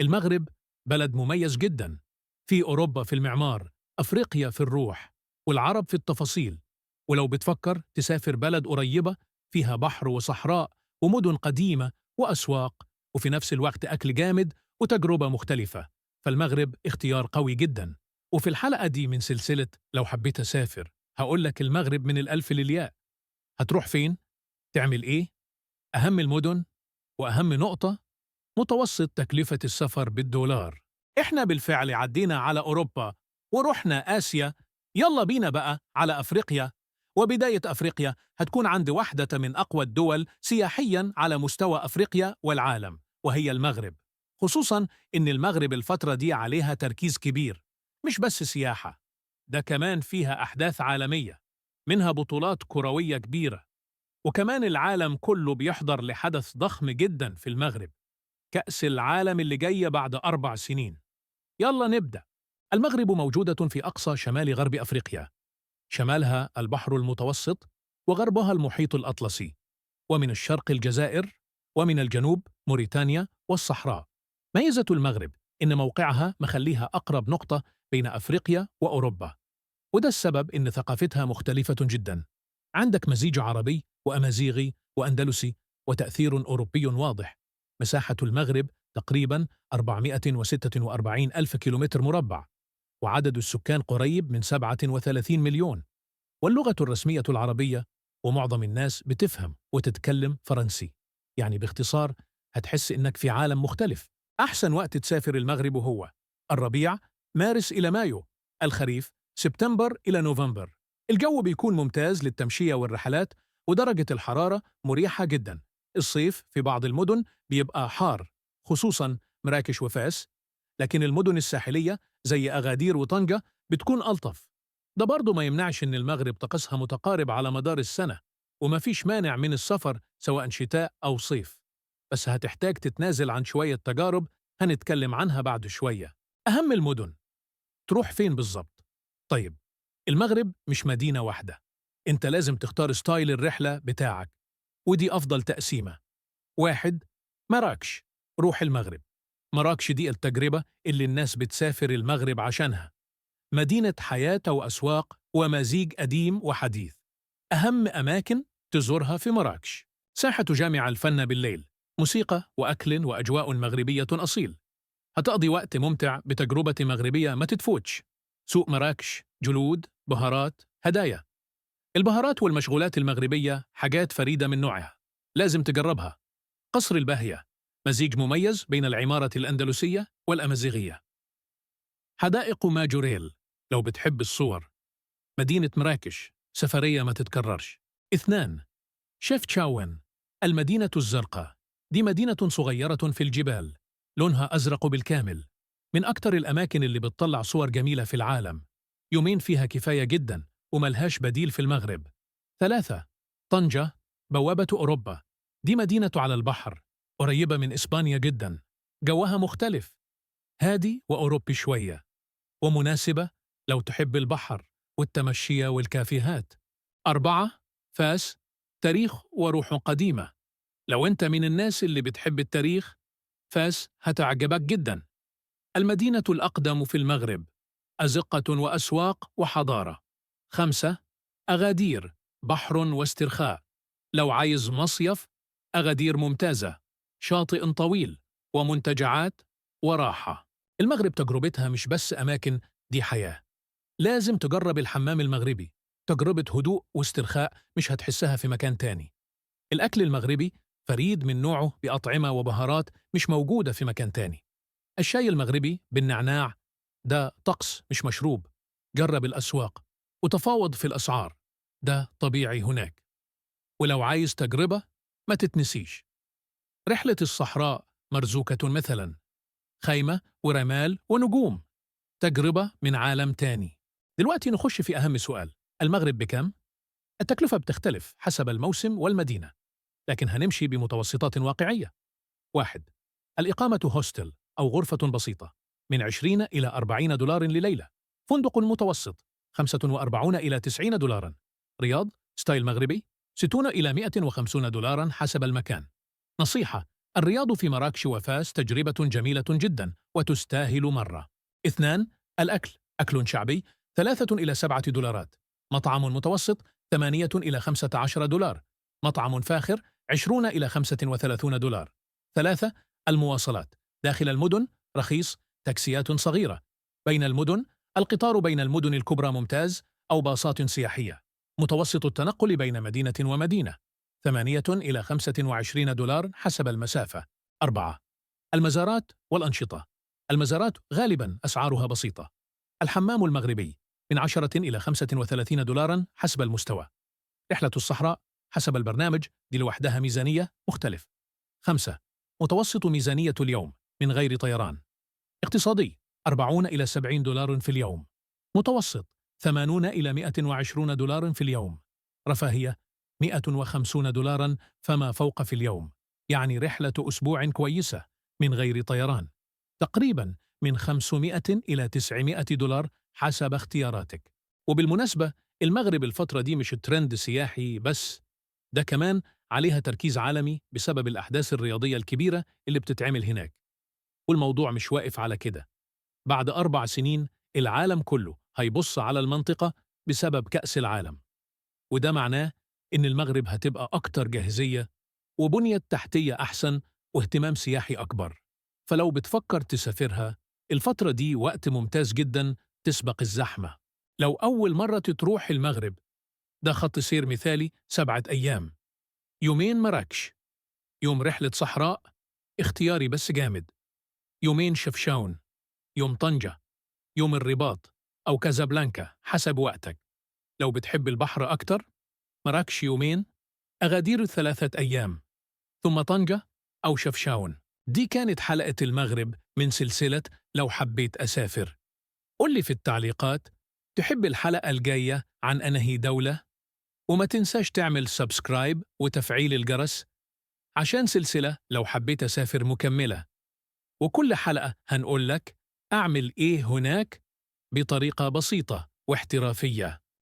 المغرب بلد مميز جدا، في أوروبا في المعمار، أفريقيا في الروح، والعرب في التفاصيل. ولو بتفكر تسافر بلد قريبة فيها بحر وصحراء ومدن قديمة وأسواق، وفي نفس الوقت أكل جامد وتجربة مختلفة، فالمغرب اختيار قوي جدا. وفي الحلقة دي من سلسلة لو حبيت أسافر هقول لك المغرب من الألف للياء. هتروح فين؟ تعمل إيه؟ أهم المدن، وأهم نقطة، متوسط تكلفة السفر بالدولار. إحنا بالفعل عدينا على أوروبا ورحنا آسيا، يلا بينا بقى على أفريقيا. وبداية أفريقيا هتكون عند واحدة من أقوى الدول سياحياً على مستوى أفريقيا والعالم، وهي المغرب. خصوصاً إن المغرب الفترة دي عليها تركيز كبير، مش بس سياحة، ده كمان فيها أحداث عالمية، منها بطولات كروية كبيرة. وكمان العالم كله بيحضر لحدث ضخم جداً في المغرب، كأس العالم اللي جاية بعد 4 سنين. يلا نبدأ. المغرب موجودة في أقصى شمال غرب أفريقيا، شمالها البحر المتوسط وغربها المحيط الأطلسي، ومن الشرق الجزائر، ومن الجنوب موريتانيا والصحراء. ميزة المغرب إن موقعها مخليها أقرب نقطة بين أفريقيا وأوروبا، وده السبب إن ثقافتها مختلفة جدا. عندك مزيج عربي وأمازيغي وأندلسي وتأثير أوروبي واضح. مساحة المغرب تقريبا 446 ألف كيلومتر مربع، وعدد السكان قريب من 37 مليون، واللغة الرسمية العربية، ومعظم الناس بتفهم وتتكلم فرنسي. يعني باختصار هتحس إنك في عالم مختلف. أحسن وقت تسافر المغرب هو الربيع، مارس إلى مايو، الخريف، سبتمبر إلى نوفمبر. الجو بيكون ممتاز للتمشية والرحلات، ودرجة الحرارة مريحة جدا. الصيف في بعض المدن بيبقى حار، خصوصا مراكش وفاس، لكن المدن الساحلية زي أغادير وطنجة بتكون ألطف. ده برضه ما يمنعش إن المغرب طقسها متقارب على مدار السنة، وما فيش مانع من السفر سواء شتاء أو صيف، بس هتحتاج تتنازل عن شوية تجارب هنتكلم عنها بعد شوية. أهم المدن، تروح فين بالظبط؟ طيب، المغرب مش مدينة واحدة، انت لازم تختار ستايل الرحلة بتاعك، ودي أفضل تقسيمة. 1. مراكش، روح المغرب. مراكش دي التجربة اللي الناس بتسافر المغرب عشانها، مدينة حياة وأسواق ومزيج قديم وحديث. أهم أماكن تزورها في مراكش: ساحة جامع الفن بالليل، موسيقى وأكل وأجواء مغربية أصيل، هتقضي وقت ممتع بتجربة مغربية ما تتفوتش. سوق مراكش، جلود، بهارات، هدايا. البهارات والمشغولات المغربية حاجات فريدة من نوعها، لازم تجربها. قصر الباهية، مزيج مميز بين العمارة الأندلسية والأمازيغية. حدائق ماجوريل، لو بتحب الصور. مدينة مراكش، سفرية ما تتكررش. 2. شيف تشاون، المدينة الزرقاء، دي مدينة صغيرة في الجبال، لونها أزرق بالكامل، من أكتر الأماكن اللي بتطلع صور جميلة في العالم. يومين فيها كفاية جدا وملهاش بديل في المغرب. 3. طنجة، بوابة أوروبا، دي مدينة على البحر، قريبة من إسبانيا جدا، جوها مختلف، هادي وأوروبي شوية، ومناسبة لو تحب البحر والتمشية والكافيهات. 4. فاس، تاريخ وروح قديمة، لو أنت من الناس اللي بتحب التاريخ فاس هتعجبك جدا. المدينة الأقدم في المغرب، أزقة وأسواق وحضارة. 5. أغادير، بحر واسترخاء، لو عايز مصيف أغادير ممتازة، شاطئ طويل ومنتجعات وراحة. المغرب تجربتها مش بس أماكن، دي حياة. لازم تجرب الحمام المغربي، تجربة هدوء واسترخاء مش هتحسها في مكان تاني. الأكل المغربي فريد من نوعه بأطعمة وبهارات مش موجودة في مكان تاني. الشاي المغربي بالنعناع، ده طقس مش مشروب. جرب الأسواق وتفاوض في الأسعار، ده طبيعي هناك. ولو عايز تجربة ما تتنسيش، رحلة الصحراء مرزوكة مثلا، خيمة ورمال ونجوم، تجربة من عالم تاني. دلوقتي نخش في أهم سؤال: المغرب بكم؟ التكلفة بتختلف حسب الموسم والمدينة، لكن هنمشي بمتوسطات واقعية. 1. الإقامة هوستل أو غرفة بسيطة، من 20 إلى 40 دولار لليلة. فندق متوسط، 45 إلى 90 دولارا. رياض ستايل مغربي، 60 إلى 150 دولارا حسب المكان. نصيحة: الرياض في مراكش وفاس تجربة جميلة جدا وتستاهل مرة. 2. الأكل، أكل شعبي 3 إلى 7 دولارات، مطعم متوسط 8 إلى 15 دولار، مطعم فاخر 20 إلى 35 دولار. 3. المواصلات، داخل المدن رخيص، تاكسيات صغيرة. بين المدن، القطار بين المدن الكبرى ممتاز أو باصات سياحية. متوسط التنقل بين مدينة ومدينة 8 إلى 25 دولار حسب المسافة. 4. المزارات والأنشطة، المزارات غالباً أسعارها بسيطة. الحمام المغربي من 10 إلى 35 دولارا حسب المستوى. رحلة الصحراء حسب البرنامج، دي لوحدها ميزانية مختلف. 5. متوسط ميزانية اليوم من غير طيران. اقتصادي 40 إلى 70 دولار في اليوم. متوسط 80 إلى 120 دولار في اليوم. رفاهية 150 دولارا فما فوق في اليوم، يعني رحلة أسبوع كويسة من غير طيران. تقريبا من 500 إلى 900 دولار حسب اختياراتك. وبالمناسبة المغرب الفترة دي مش ترند سياحي بس، ده كمان عليها تركيز عالمي بسبب الأحداث الرياضية الكبيرة اللي بتتعمل هناك. والموضوع مش واقف على كده، بعد 4 سنين العالم كله هيبص على المنطقة بسبب كأس العالم، وده معناه إن المغرب هتبقى أكتر جاهزية وبنية تحتية أحسن واهتمام سياحي أكبر. فلو بتفكر تسافرها، الفترة دي وقت ممتاز جدا تسبق الزحمة. لو أول مرة تروح المغرب، ده خط سير مثالي 7 أيام. يومين مراكش، يوم رحلة صحراء اختياري بس جامد، يومين شفشاون، يوم طنجة، يوم الرباط أو كازابلانكا حسب وقتك. لو بتحب البحر أكتر، مراكش يومين، أغادير 3 أيام، ثم طنجة أو شفشاون. دي كانت حلقة المغرب من سلسلة لو حبيت أسافر. قل لي في التعليقات تحب الحلقة الجاية عن أنهي دولة؟ وما تنساش تعمل سبسكرايب وتفعيل الجرس عشان سلسلة لو حبيت أسافر مكملة. وكل حلقة هنقول لك أعمل إيه هناك بطريقة بسيطة واحترافية.